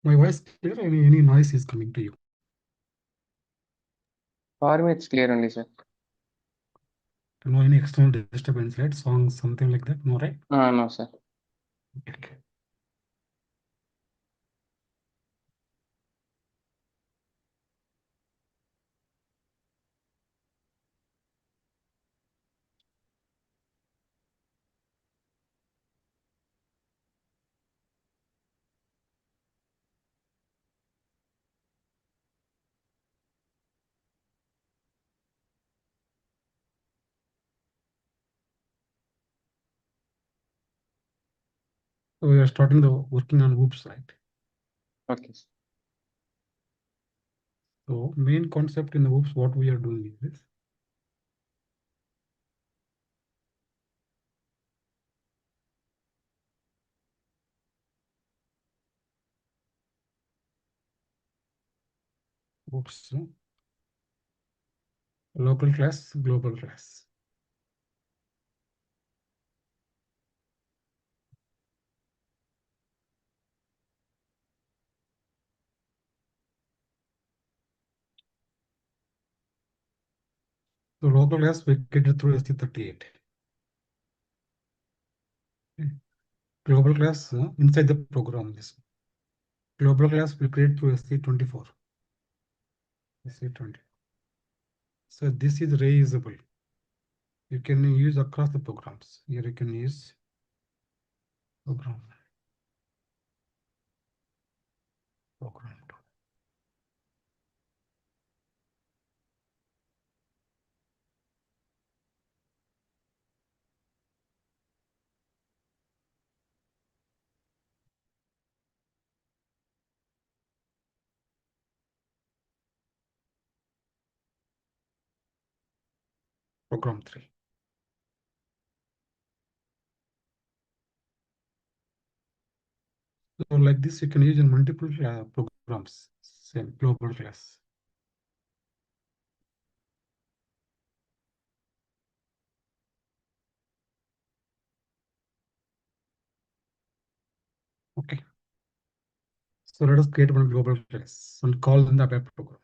My voice clear? Any noise is coming to you? For me, it's clear only, sir. No, any external disturbance, right? Songs, something like that? No, right? No, sir. Okay. So we are starting the working on hoops, right? Okay. So main concept in the hoops, what we are doing is this. Hoops, local class, global class. So local class we get it through ST38. Okay. Global class inside the program. This global class we create through ST24. ST20. So this is reusable. You can use across the programs. Here you can use program. Program 2. Program 3. So like this, you can use in multiple programs. Same global class. Okay. So let us create one global class and call in the web program.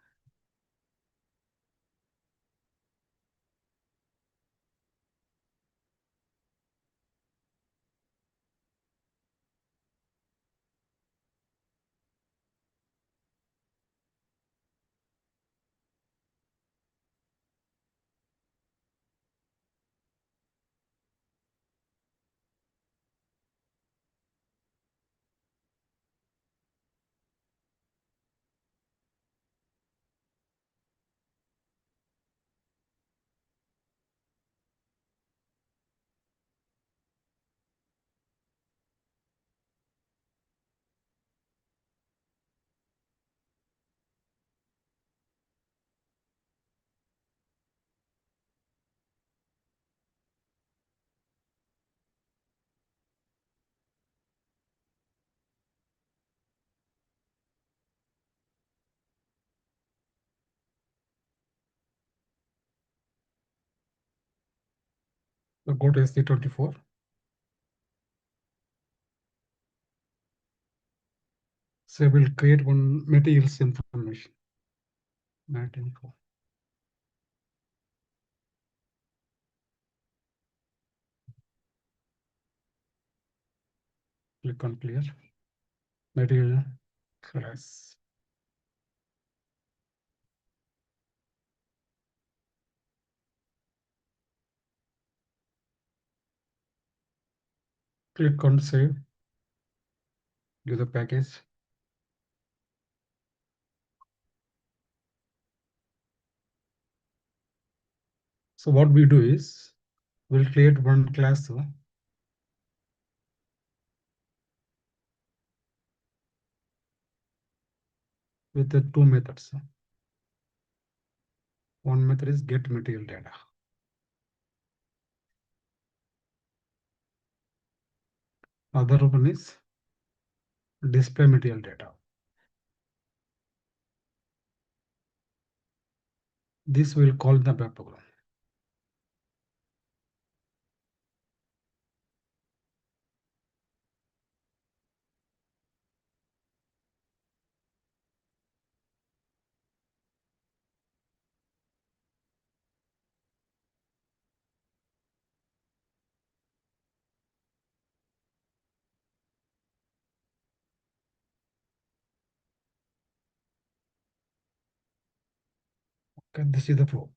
So go to SC24. So we'll create one materials information. Mat info. Click on clear. Material class. Click on save. Give the package. So what we do is we'll create one class with the two methods. One method is get material data. Other one is display material data. This will call the web program. Okay, this is the flow.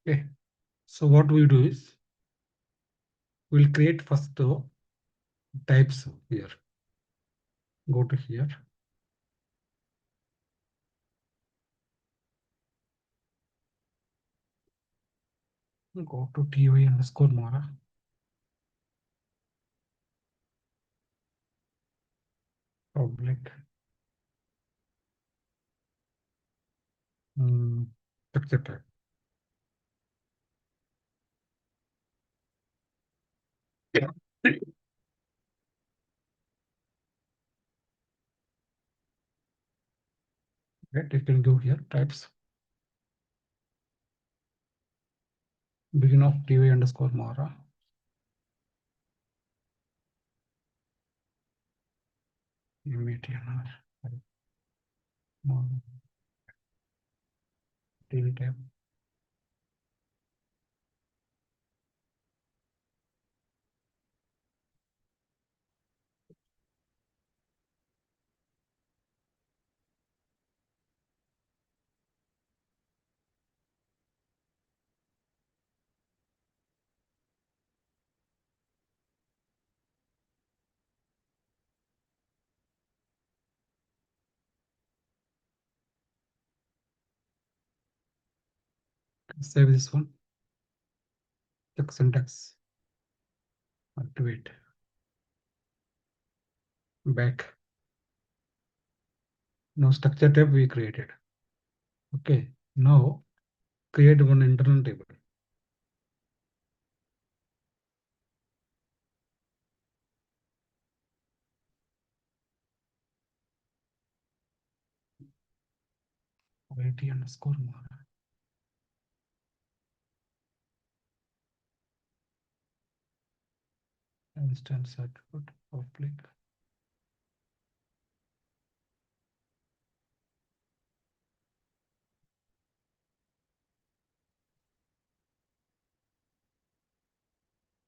Okay. So what we do is we'll create first types here. Go to here. Go to ty_mara. Public. Structure type. Yeah. Right, you can go here types. Begin of ty_mara. MATNR. TV type. Save this one. Check syntax. Activate. Back. Now structure type we created. Okay. Now create one internal table. IT_mara. Instance attribute public.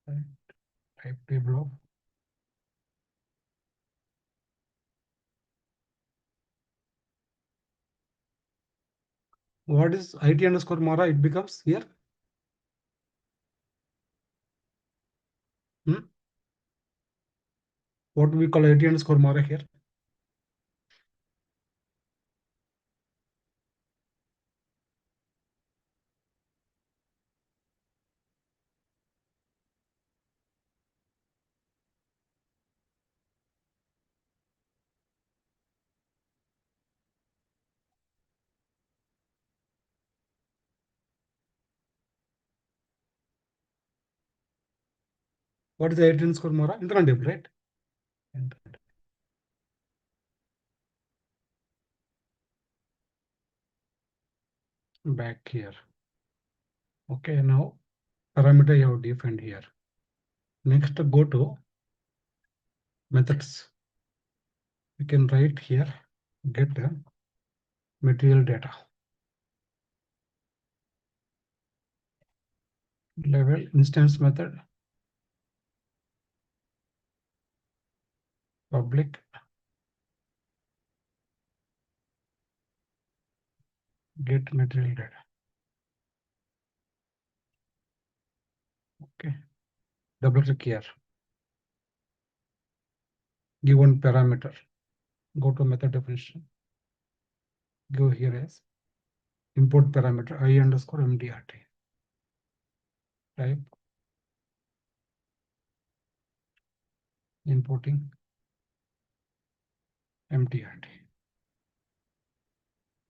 Right. Type table of what is IT_mara? It becomes here. What we call IT_mara here? What is the IT_mara? Internal table, right? Back here. Okay, now parameter you have defined here. Next, go to methods. We can write here get material data. Level instance method. Public get material data. Okay. Double click here. Give one parameter. Go to method definition. Go here as import parameter I_mdrt. Type importing mdrt.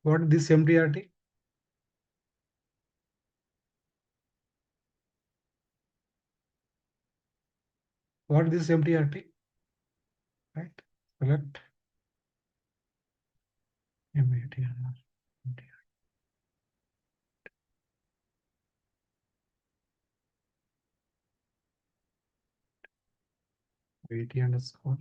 What is this mdrt? What is this mdrt? Right. Select mdrt. VT underscore.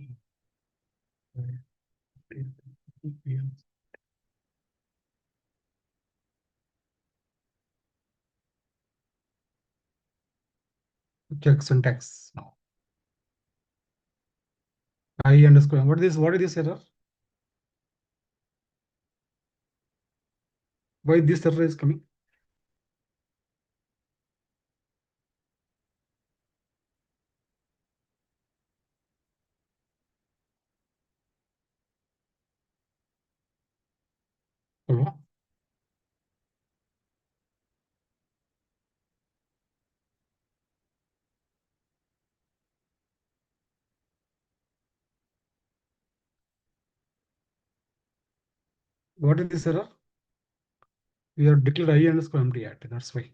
Check syntax now. I underscore. What is this? What is this error? Why this error is coming? Hello? What is this error? We have declared I underscore empty at. That's why.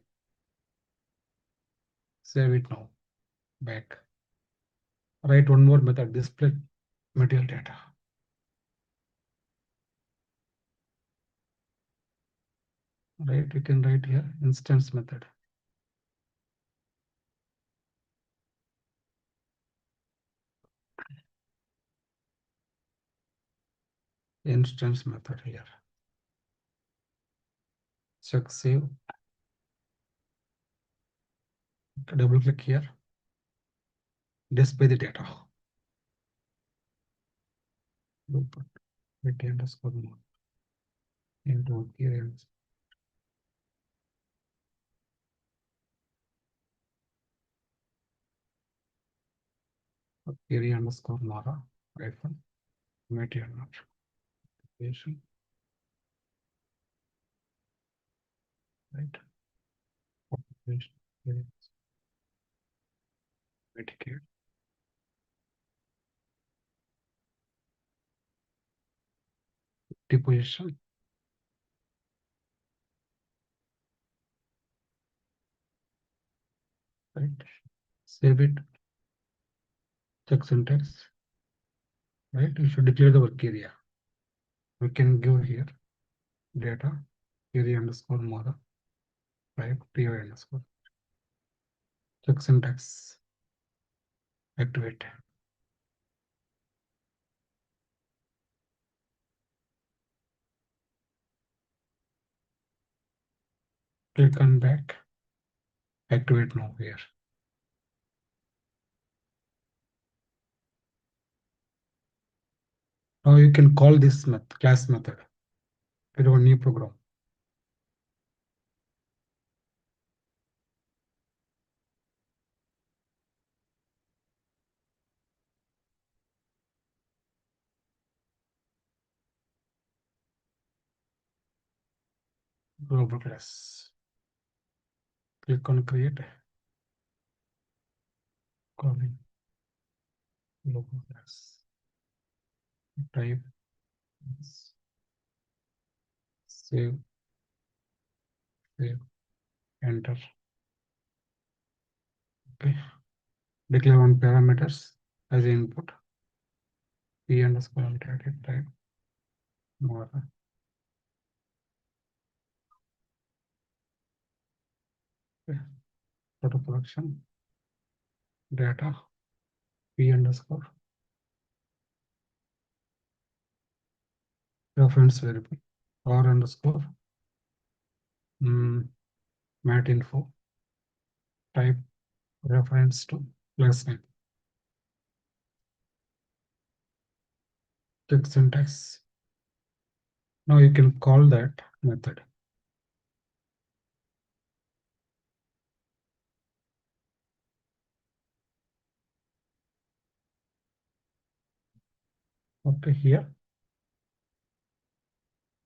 Save it now. Back. Write one more method. Display material data. Right? We can write here instance method. Instance method here. Check save. Double click here. Display the data. VT underscore mode. Into here. Area underscore Mara hyphen material notification. Right. Occupation, Medicaid. Deposition. Right. Save it. Check syntax. Right. You should declare the work area. We can give here data area underscore Mara. Right. PI underscore. Check syntax. Activate. Click on back. Activate now here. Now you can call this class method with our new program. Global class. Click on create. Calling global class. Type. Save. Save. Enter. Okay. Declare one parameters as input. P underscore untitled type. More. Okay. Photo collection. Data. P underscore. Reference variable. R underscore. Mat info. Type reference to class name. Check syntax. Now you can call that method. Okay, here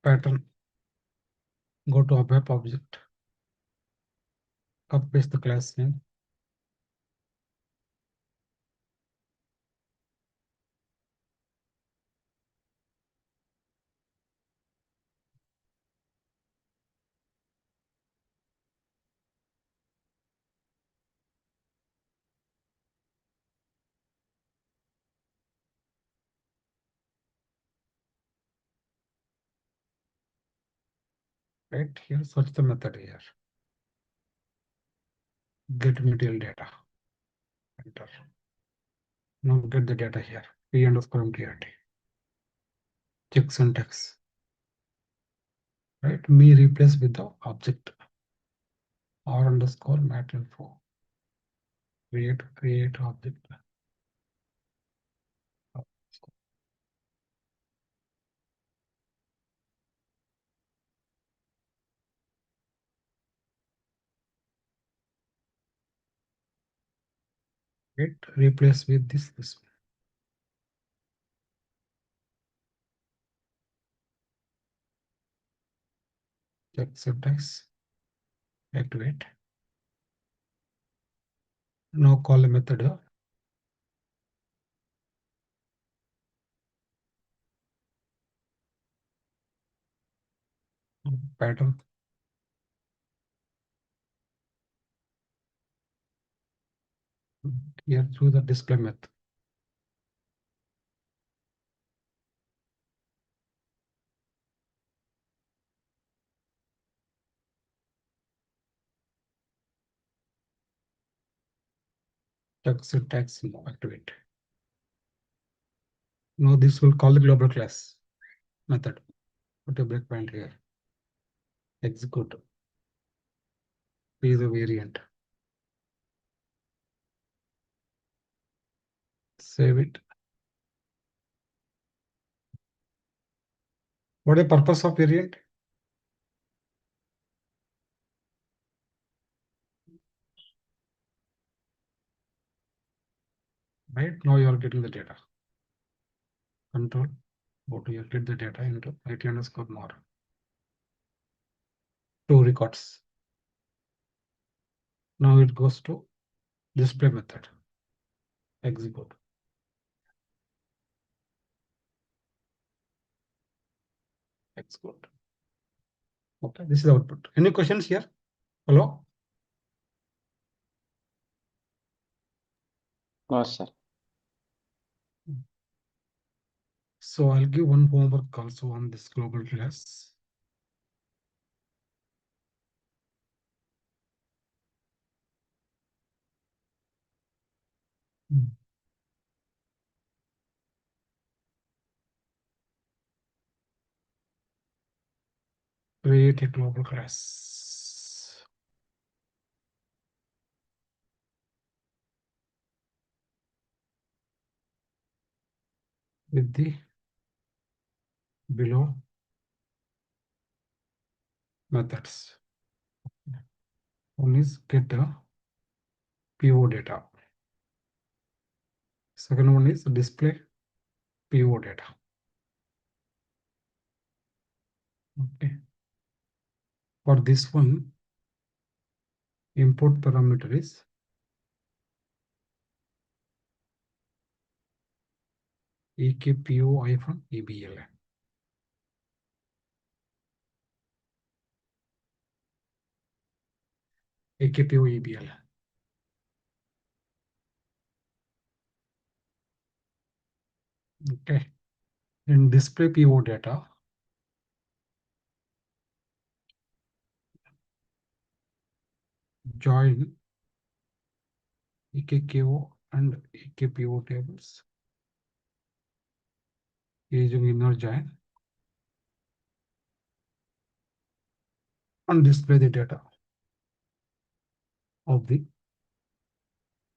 pattern. Go to ABAP object. Copy paste the class name. Right here, search the method here. Get material data. Enter. Now get the data here. P underscore MTRT. Check syntax. Right? Me replace with the object. R underscore mat info. Create object. Get replace with this one. Check syntax. Activate. Now call a method pattern. Here through the display method. Check syntax activate. Now this will call the global class method. Put a breakpoint here. Execute. Be the variant. Save it. What is the purpose of variant? Right now you are getting the data. Control. Go to here, get the data into IT underscore more. 2 records. Now it goes to display method. Execute. Execute. Okay, this is the output. Any questions here? Hello? No, sir. So I'll give one homework also on this global class. Create a global class. With the below methods. One is get the PO data. Second one is display PO data. Okay. For this one, import parameter is ekpo-ebl. ekpo-ebl. Okay. In display PO data, join ekko and ekpo tables using inner join and display the data of the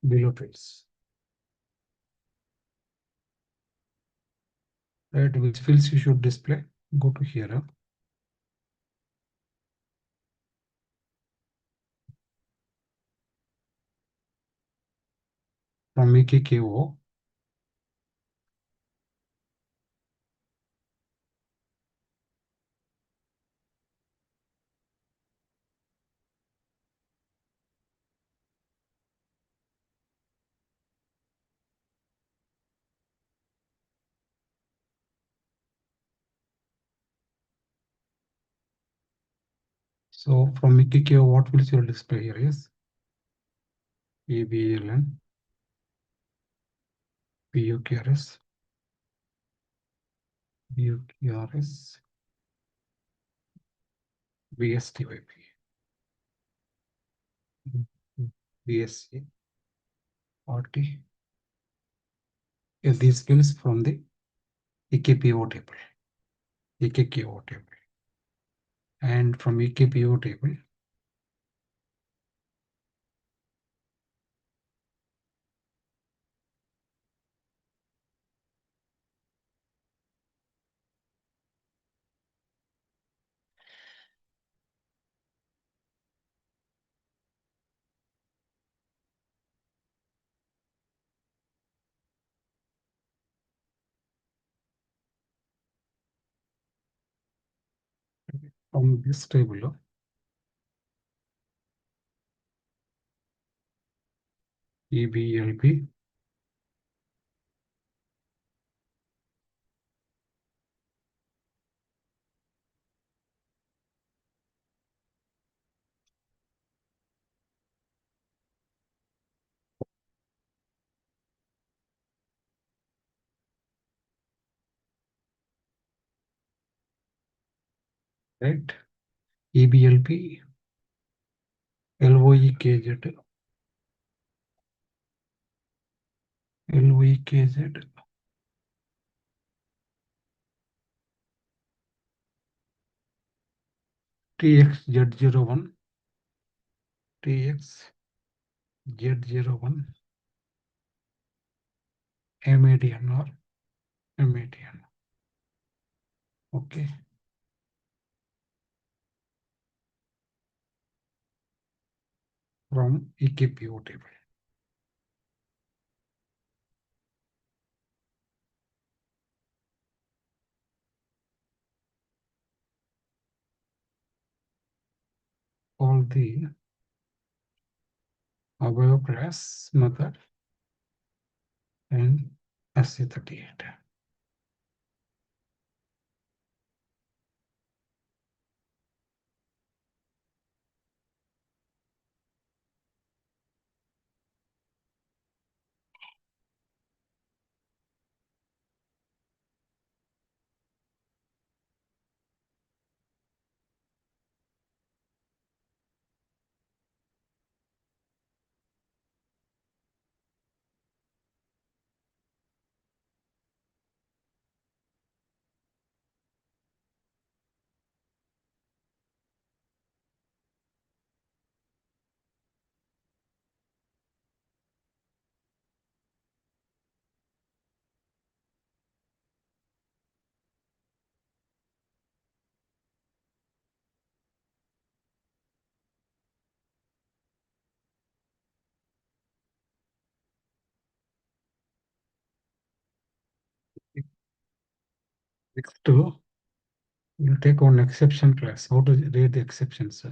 below fields. Right, which fields you should display? Go to here. From ekko, so from ekko, what fields you will display here is EBLN, PUQRS, BUQRS, BSTYP, BSC, RT, these fields from the EKPO table. EKPO table. And from EKPO table, from this table, EBLP, right? EBLP, LOEKZ, LOEKZ, TXZ01, TXZ01, MADN or MADN. Okay. From EKPO table. All the above class method and SC38. Next, you take one exception class. How to read the exceptions?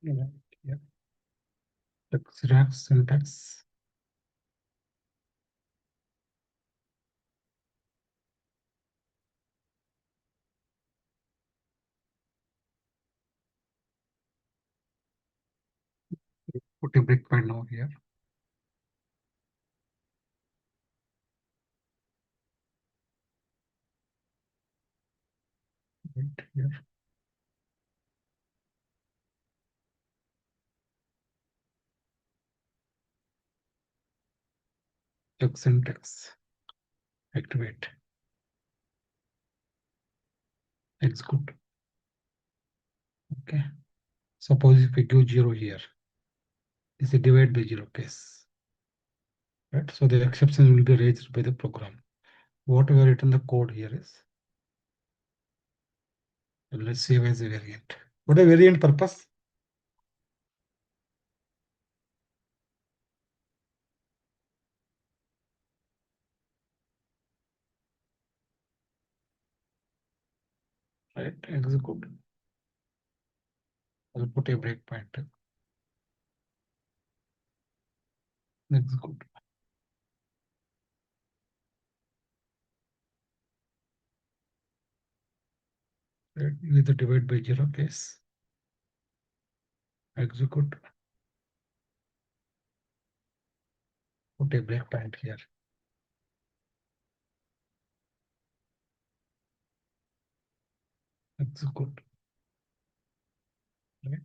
Right, yeah. Extract syntax. Put a breakpoint now here. Right here. Check syntax. Activate. Execute. Okay. Suppose if we give 0 here, this is divide by 0 case. Right. So the exception will be raised by the program. What we have written the code here is, let's save as a variant. What a variant purpose? Right. Execute. I'll put a breakpoint. Execute. Right. With the divide by 0 case. Execute. Put a breakpoint here. Execute. Right.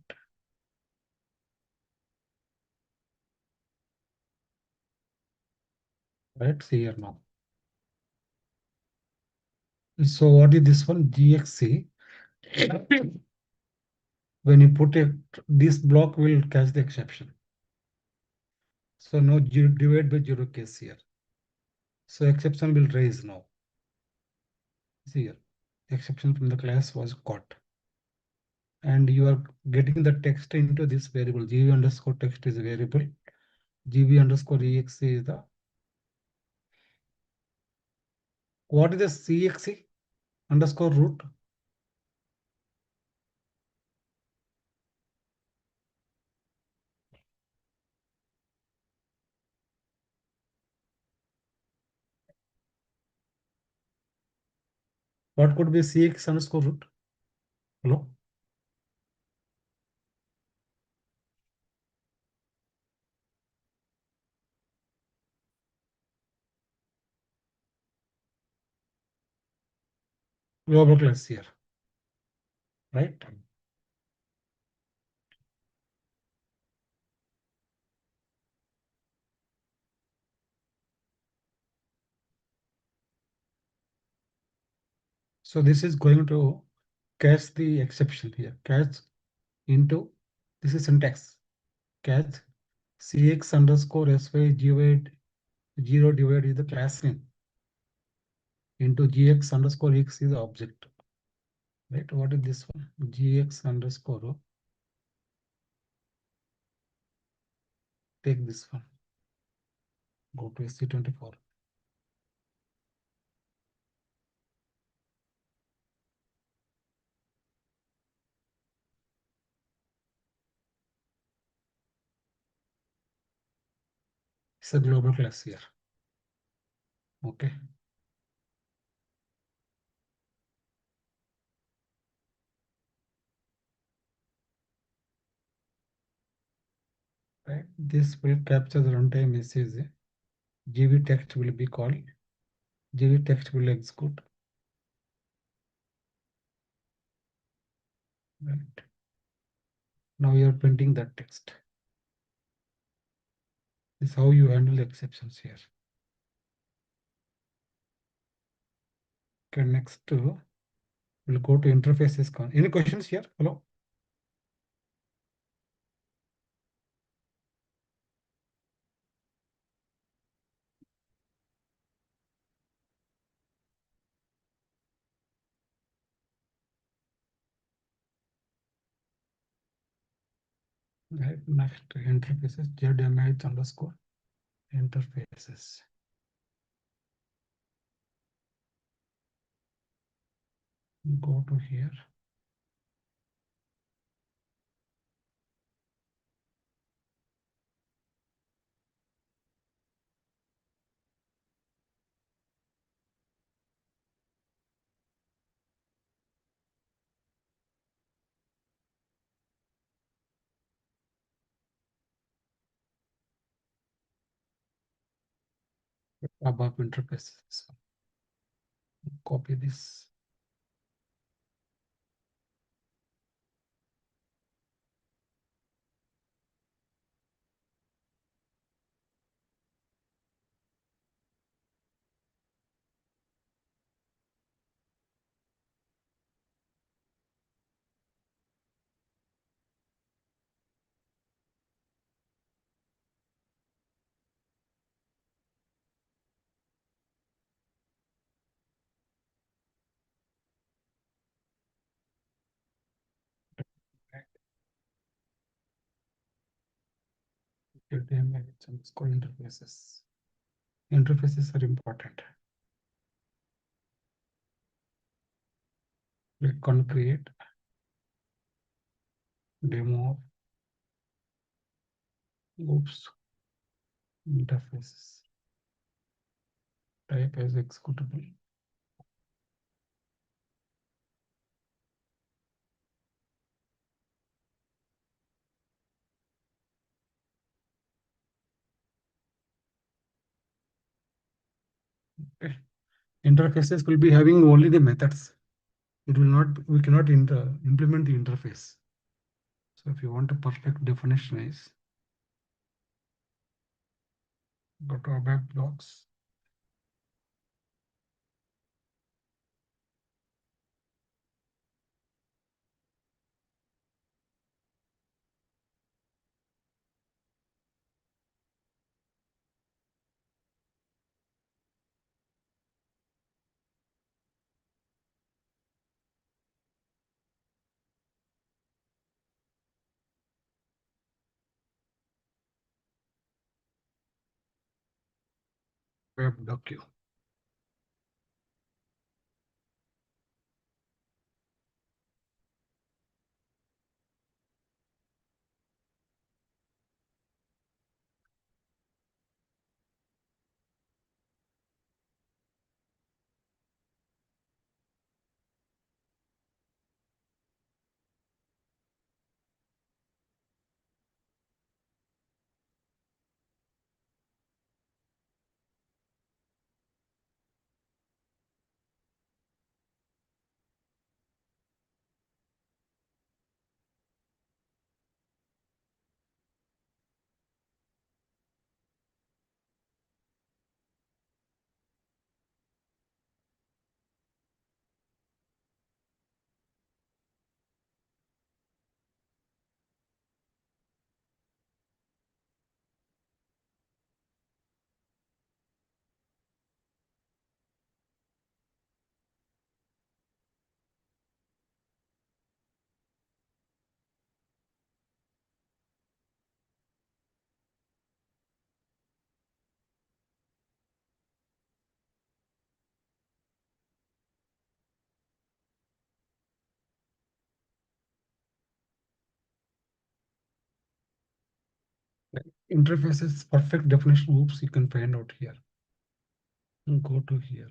Right. See here now. So what is this one? GXC. When you put it, this block will catch the exception. So no divide by 0 case here. So exception will raise now. See here. Exception from the class was caught. And you are getting the text into this variable. gv underscore text is a variable. gv underscore exe is the. What is the cxe underscore root? What could be cx underscore root? Hello? Global class here, right? So this is going to catch the exception here. Catch into, this is syntax. Catch cx underscore sy divide 0 divide is the class name. Into gx underscore x is the object. Right? What is this one? Gx underscore. Take this one. Go to SC24. It's a global class here. Okay. Right. This will capture the runtime message. GV text will be called. GV text will execute. Right. Now you are printing that text. This is how you handle the exceptions here. Okay, next we'll go to interfaces. Any questions here? Hello? Right. Next interfaces, ZMH underscore interfaces. Go to here. above interface. So copy this. HTML, underscore interfaces. Interfaces are important. Click on create demo of oops interfaces. Type as executable. Okay. Interfaces will be having only the methods. It will not, we cannot implement the interface. So if you want a perfect definition is go to ABAP blocks. Web docu. Interfaces perfect definition. Oops, you can find out here. Go to here.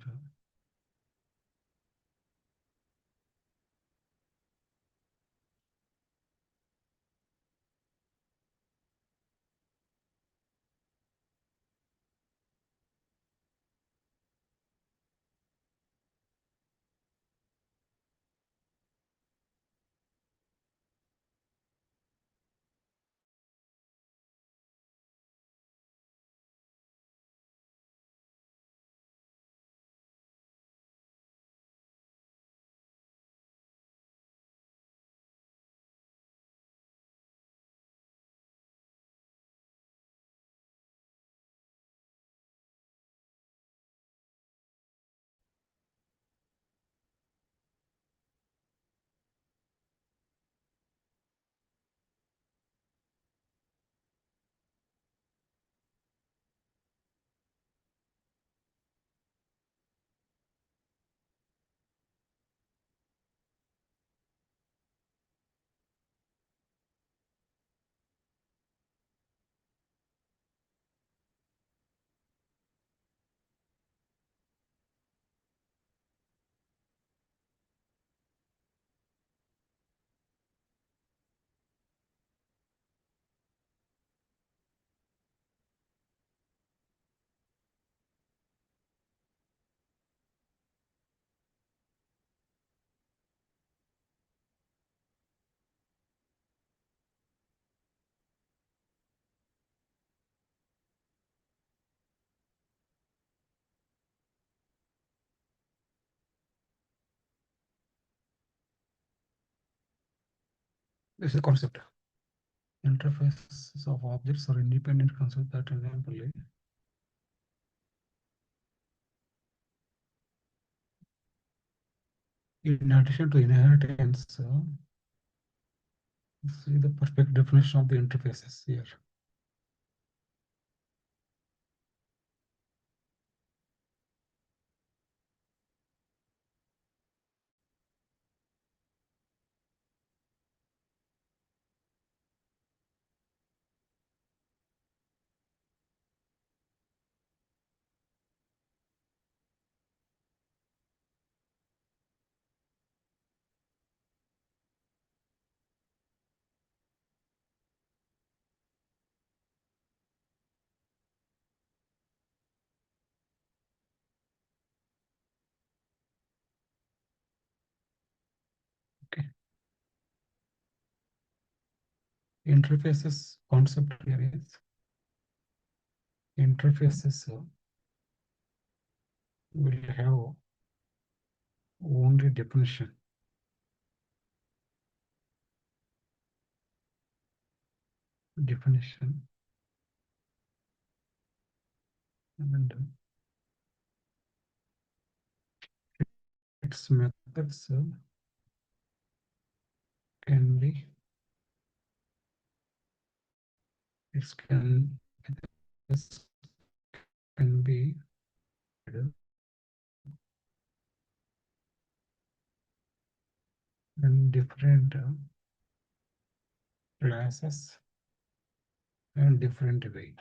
This is the concept. Interfaces of objects are independent concept that enable in addition to inheritance, see the perfect definition of the interfaces here. Okay. Interfaces concept here is interfaces will have only definition. Definition and its methods can be it this can be in different classes and different way.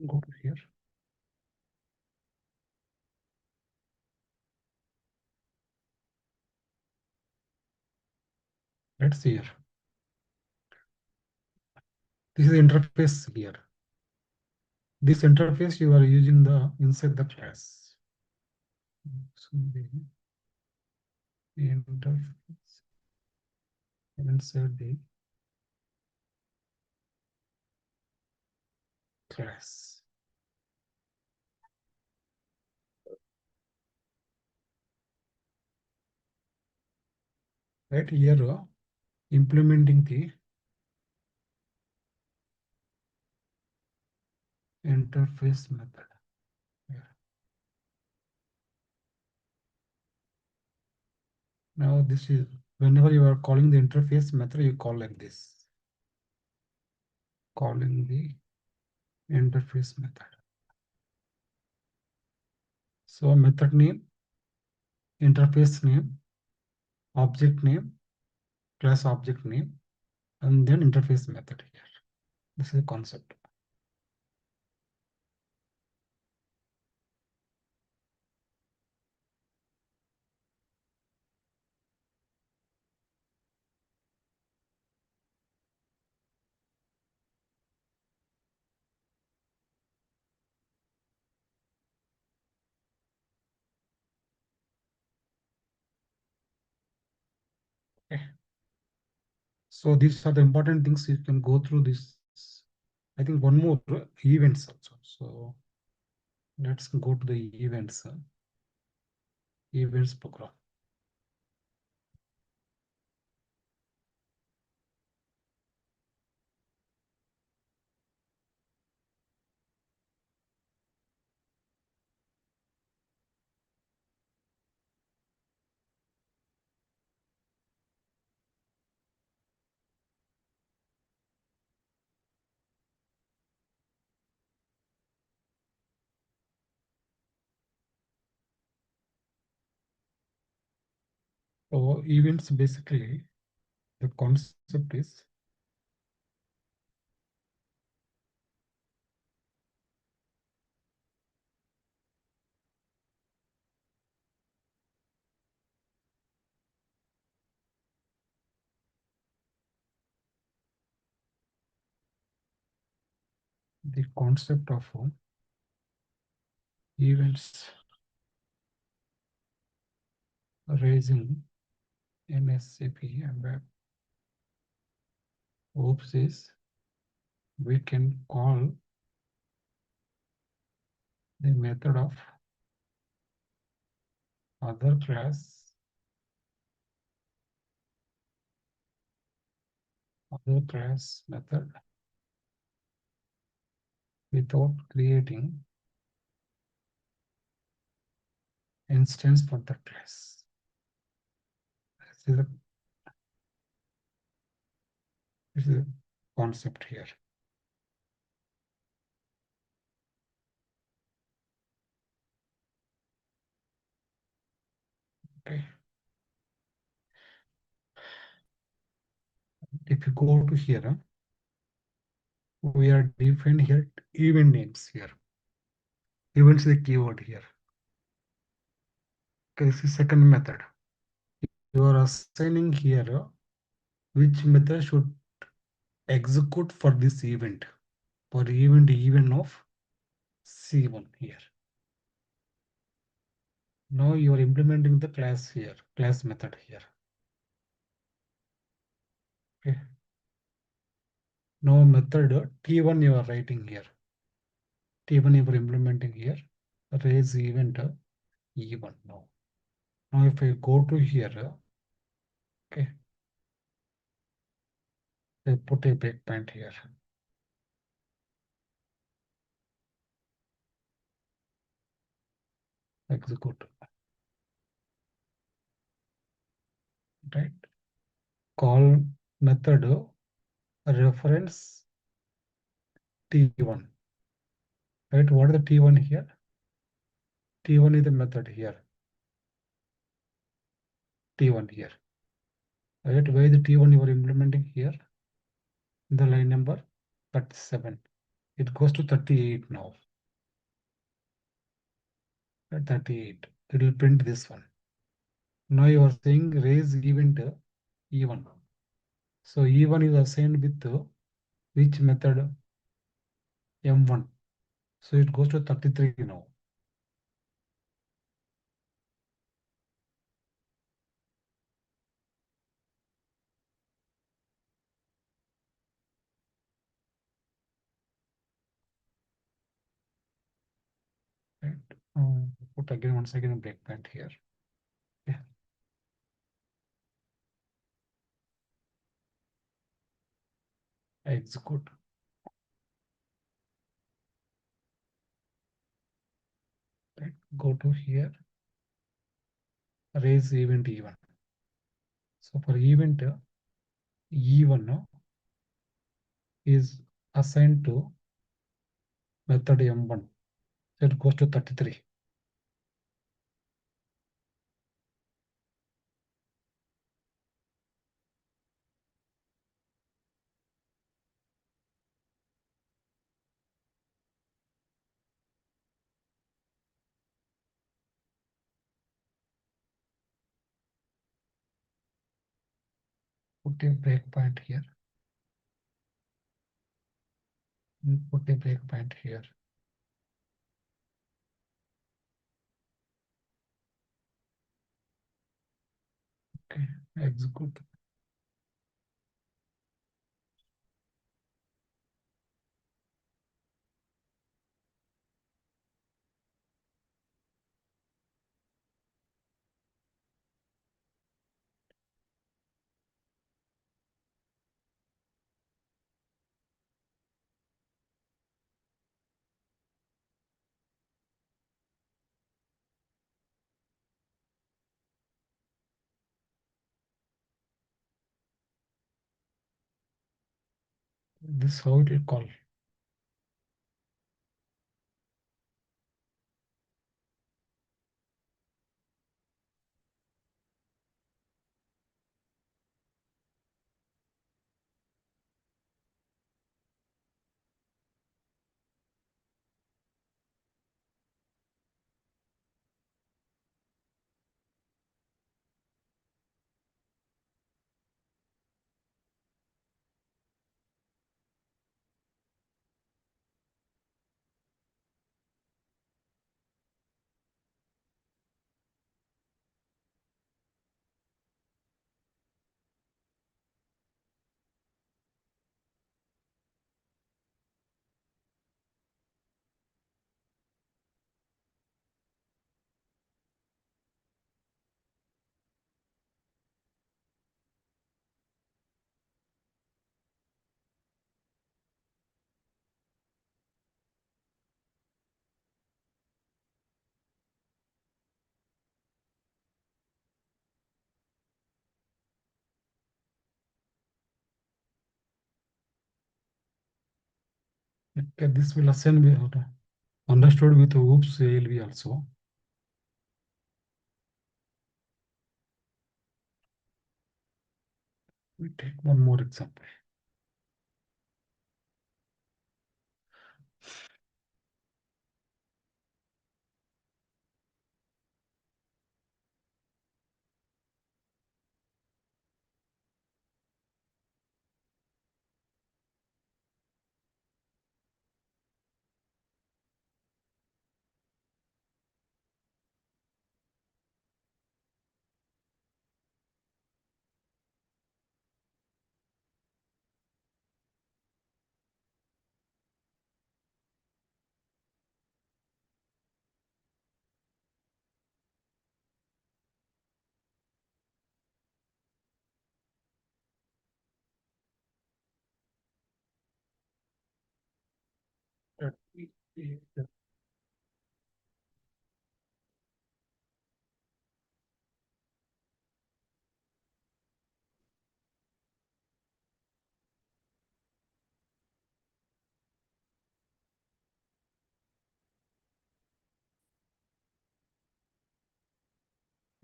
Go to here. Let's see here. This is the interface here. This interface you are using the inside the class. So the interface inside the class. Right here, implementing the interface method. Yeah. Now this is whenever you are calling the interface method, you call like this. Calling the interface method. So method name, interface name, object name, class object name, and then interface method here. This is the concept. Okay. So these are the important things you can go through this. I think one more events also. So let's go to the events program. So events basically the concept is the concept of events raising in SAP and web. Oops is we can call the method of other class method without creating instance for the class. This is a concept here. Okay. If you go to here, we are defined here event names here. Events is the keyword here. Okay, this is second method. You are assigning here which method should execute for this event. For event of C1 here. Now you are implementing the class here, class method here. Okay. Now method T1 you are writing here. T1 you are implementing here. Raise event E1 now. Now if I go to here, okay, I put a breakpoint here. Execute. Right. Call method reference T1. Right. What is the T1 here? T1 is the method here. T1 here. Right. Where is the T1 you are implementing here? The line number 37. It goes to 38 now. 38. It will print this one. Now you are saying raise event E1. So E1 is assigned with which method? M1. So it goes to 33 now. Right. Put again once again a breakpoint here. Yeah. Execute. Right. Go to here. Raise event E1. So for event E1 is assigned to method M1. So it goes to 33. Put a breakpoint here. And put a breakpoint here. Okay, execute. This how it will call. Okay, this will assign be understood with oops ALV also. We take one more example.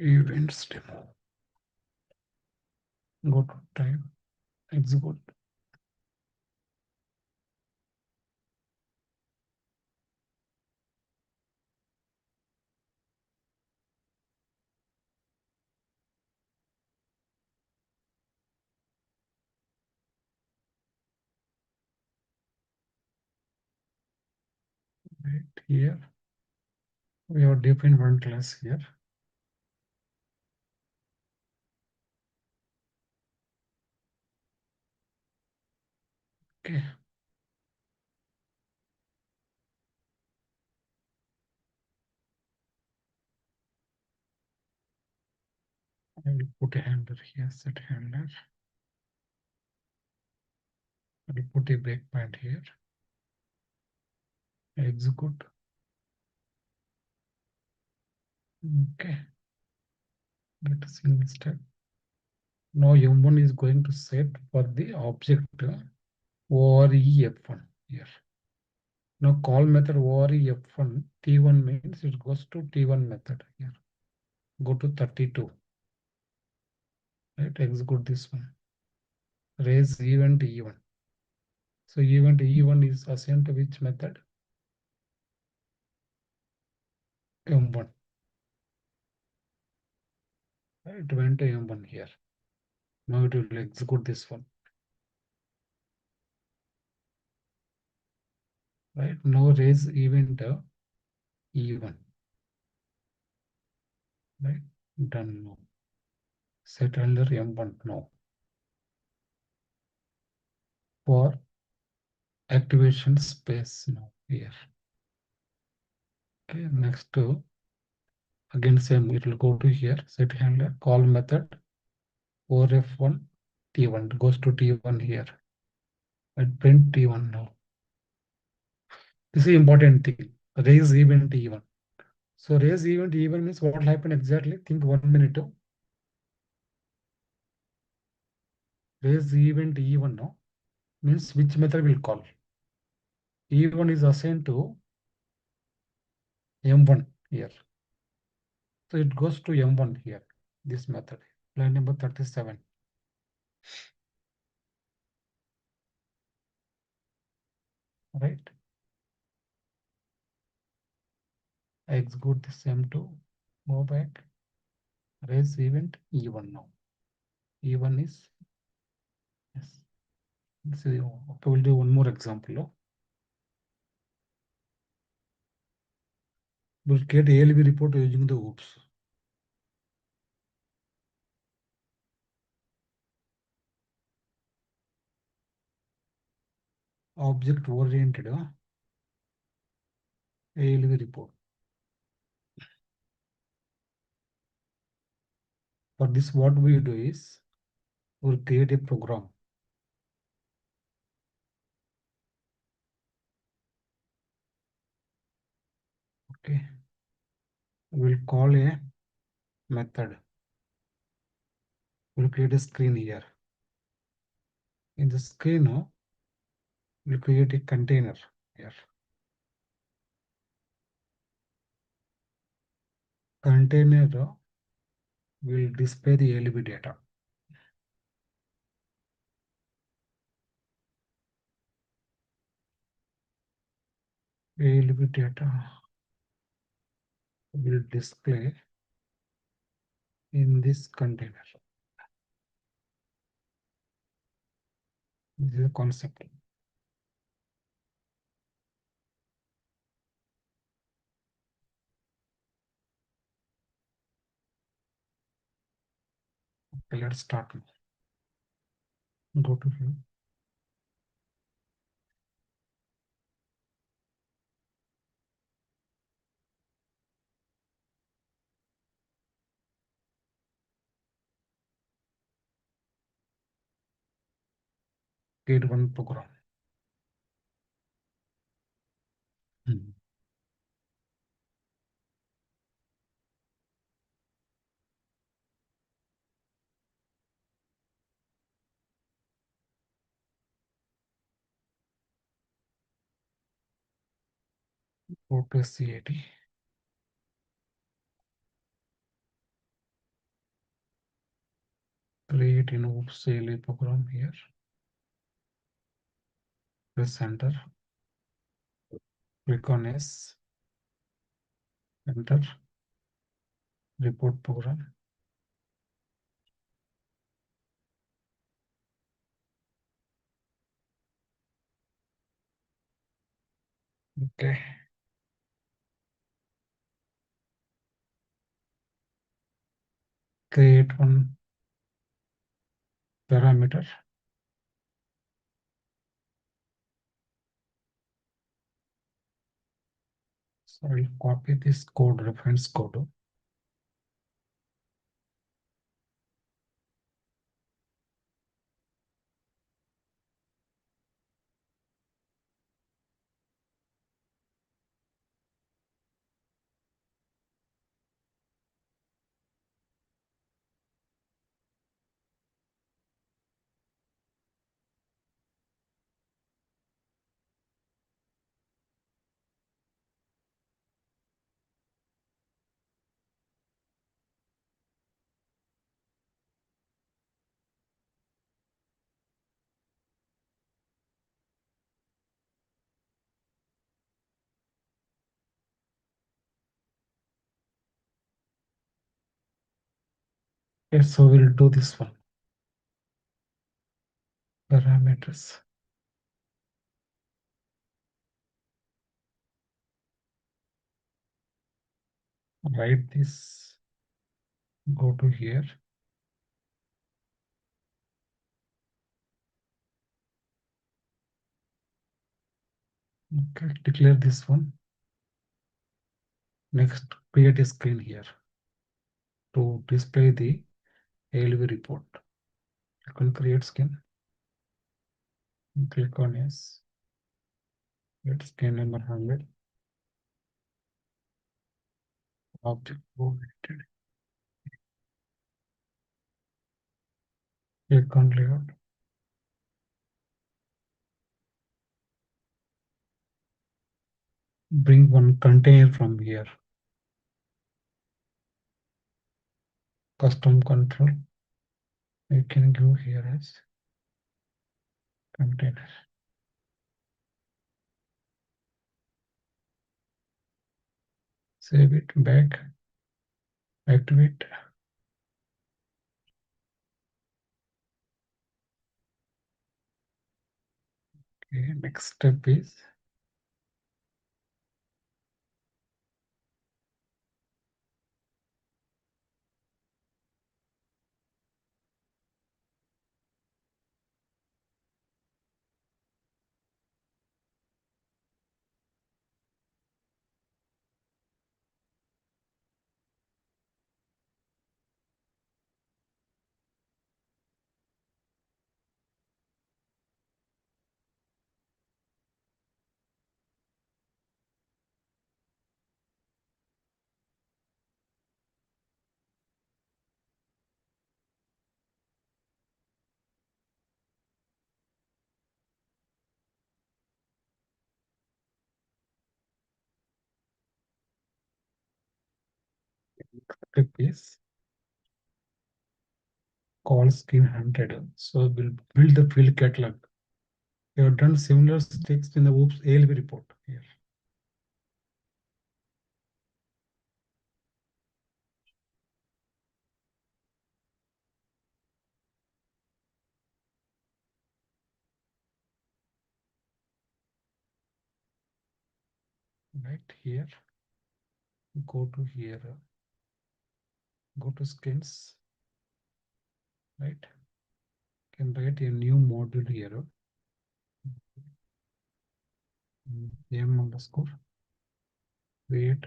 Events demo. Go to time, execute. Right here, we have defined one class here. Okay. I will put a handler here, set handler. I will put a breakpoint here. Execute. Okay. Get a single step. Now M1 is going to set for the object OREF1 here. Now call method OREF1 T1 means it goes to T1 method here. Go to 32. Right, execute this one. Raise event E1. So event E1 is assigned to which method? M1. Right, it went to M1 here. Now it will execute this one. Right, now raise event E1. Right, done now. Set under M1 now. For activation space now here. Okay, next again same, it will go to here, set handler, call method, ORF1, T1, goes to T1 here. And print T1 now. This is important thing, raise event T1. So raise event T1 means what will happen exactly? Think 1 minute. Raise event E1 now means which method will call. E1 is assigned to M1 here. So it goes to M1 here, this method, line number 37. Right? I execute this M2, go back, raise event E1 now. E1 is, yes. This is, okay, we'll do one more example. We'll get ALB report using the OOPS. Object oriented ALB report. For this, what we do is we'll create a program. Okay. We'll call a method. We'll create a screen here. In the screen, we'll create a container here. Container will display the ALB data. ALB data will display in this container. This is a concept. Okay, let's start. Go to here. Create one program. Go to CAD. Create an OOPS ALB program here. Press enter. Click on S. Enter. Report program. Okay. Create one parameter. So I'll copy this code, reference code. Okay, so we'll do this one. Parameters. Write this. Go to here. Okay, declare this one. Next, create a screen here to display the ALV report. Click on create screen. Click on yes. Get screen number 100. Object oriented. Click on layout. Bring one container from here. Custom control. You can go here as container. Save it back. Activate. Okay, next step is step is call screen 100. So we'll build the field catalog. We have done similar steps in the OOPS ALV report here. Right here, go to here, go to screens, right? Can write a new module here. M underscore create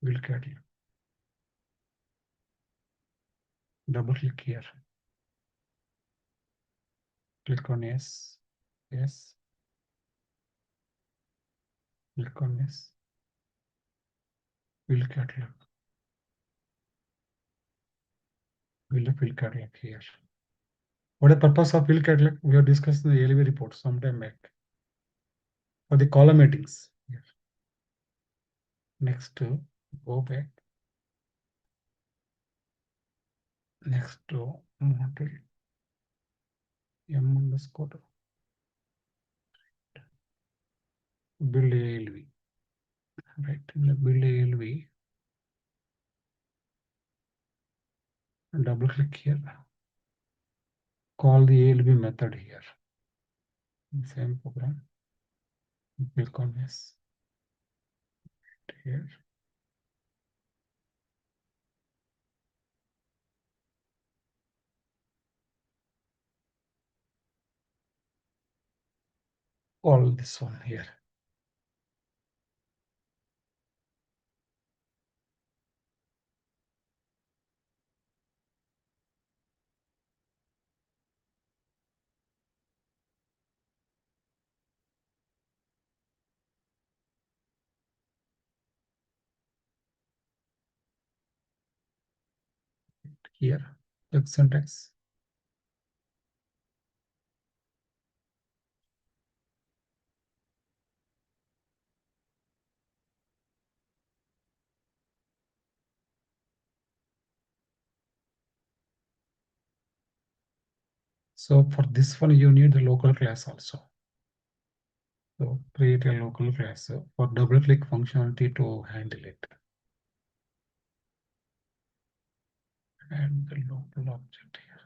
field catalog. Double click here. Click on yes, yes. Click on yes. Field catalog. Build a field catalog here. What is the purpose of field catalog? We have discussed in the ALV report sometime back. For the column headings. Here. Next, go back. Next, model M underscore build ALV. Right in the build ALV, double click here. Call the ALV method here. Same program. Click on this here. Call this one here. Here. Check syntax. So for this one, you need the local class also. So create a local class for double click functionality to handle it. and the local object here.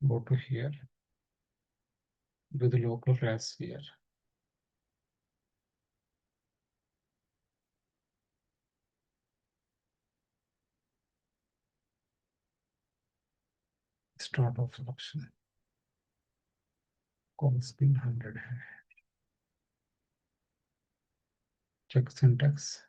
Go to here, do the local class here. Start of selection. Call spin 100. Check syntax.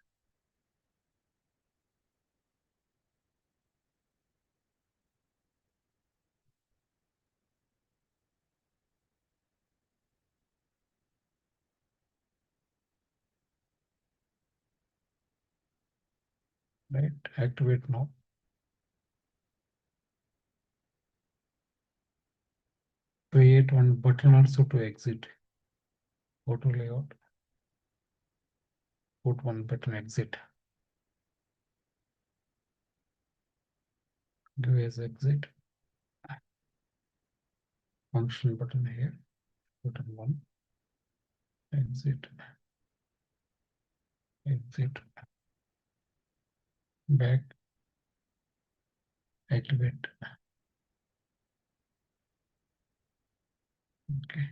Right, activate now. Create one button also to exit. Go to layout. Put one button exit. Give as exit. Function button here. Button one. Exit. Exit. Back. Activate. Okay.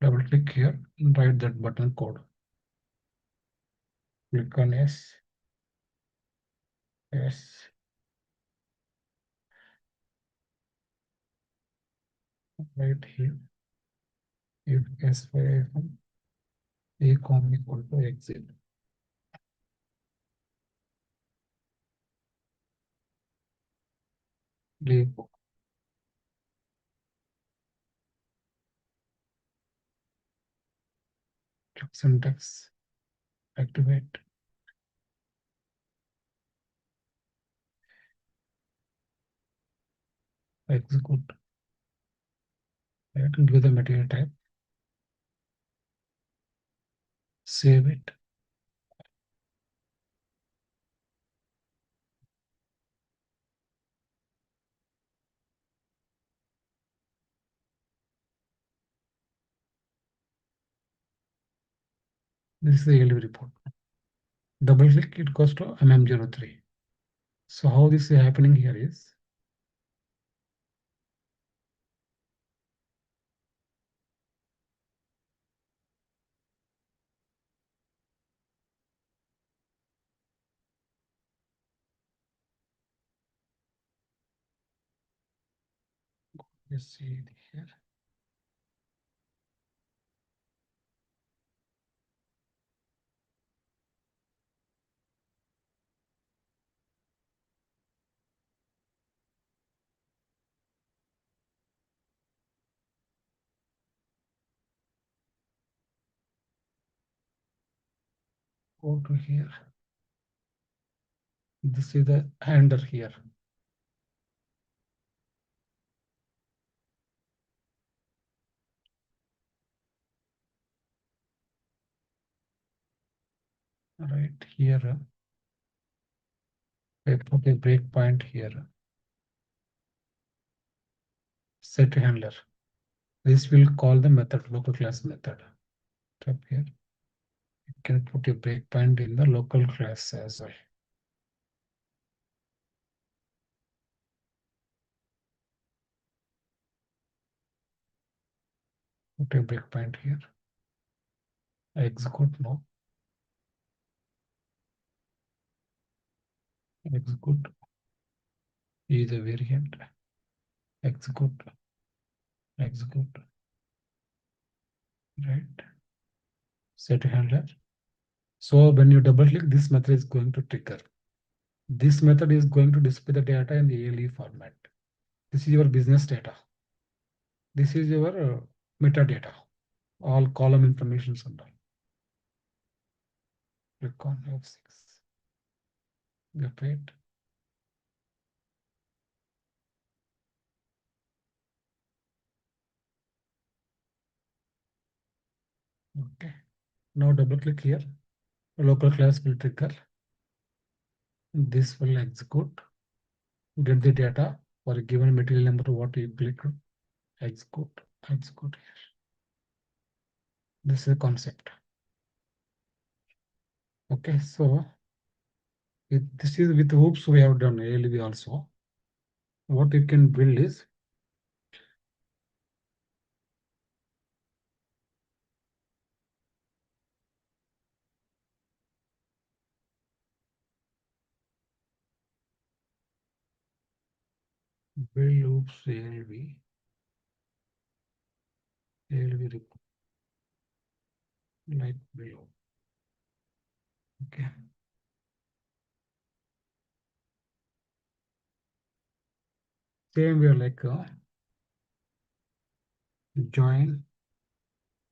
Double click here and write that button code. Click on yes. Yes. Right here. If s5 a com equal to exit. Leave. Click syntax. Activate. Execute. Right, and give the material type. Save it. This is the ALV report. Double click, it goes to MM03. So how this is happening here is you see here. Go to here. This is the handler here. Right here. I put a breakpoint here. Set handler. This will call the method, local class method. Tap here. You can put a breakpoint in the local class as well. Put a breakpoint here. Execute now. Execute. Is a variant. Execute. Execute. Right. Set handler. So when you double click, this method is going to trigger. This method is going to display the data in the ALE format. This is your business data. This is your metadata, all column information and all. Click on F6. Get it. Okay. Now double click here. The local class will trigger. This will execute. Get the data for a given material number what you click. Execute. Execute here. This is a concept. Okay, so this is with hoops we have done ALV also. What you can build is build hoops ALV like below. Okay. Same way like join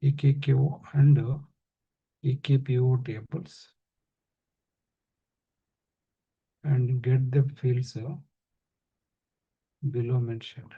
EKQ and EKPO tables and get the fields below mentioned.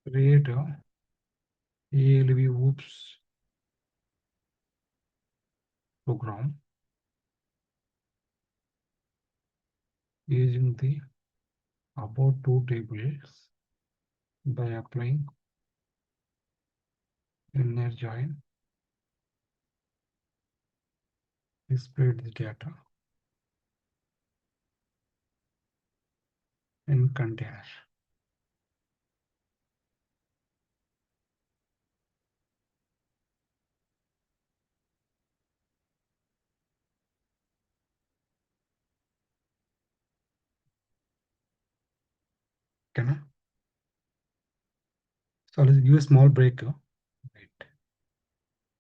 Create a ALV oops program using the about two tables by applying inner join, display the data in container. Okay, so let's give a small break. Right.